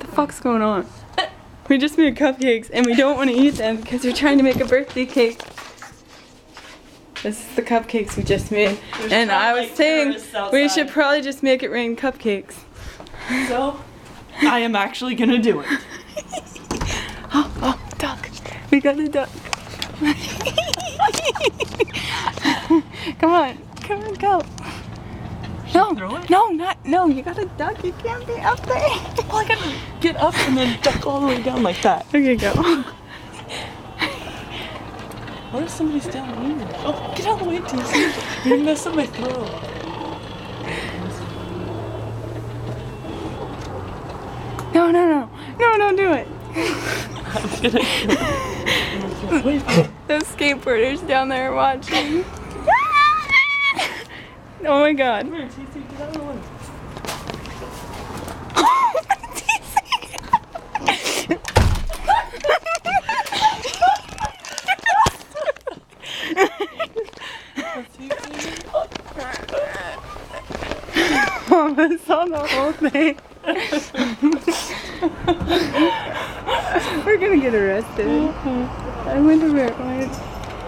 the fuck's going on? We just made cupcakes and we don't want to eat them because we're trying to make a birthday cake. This is the cupcakes we just made. And I was saying we should probably just make it rain cupcakes. So, I am actually gonna do it. Oh, duck. We got a duck. Come on, go. No, you got a duck, you can't be up there. Well, I gotta get up and then duck all the way down like that. Okay, go. What if somebody's down here? Oh, get out of the way, TC. You're gonna mess up my throat. No, don't do it. I'm gonna do it. Those skateboarders down there watching. Oh my god. Come here, TC, get out of the way. Mama saw the whole thing. We're gonna get arrested. I wonder where it went.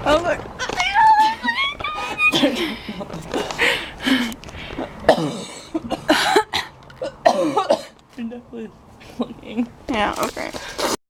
Oh look. You're definitely looking. Yeah, okay.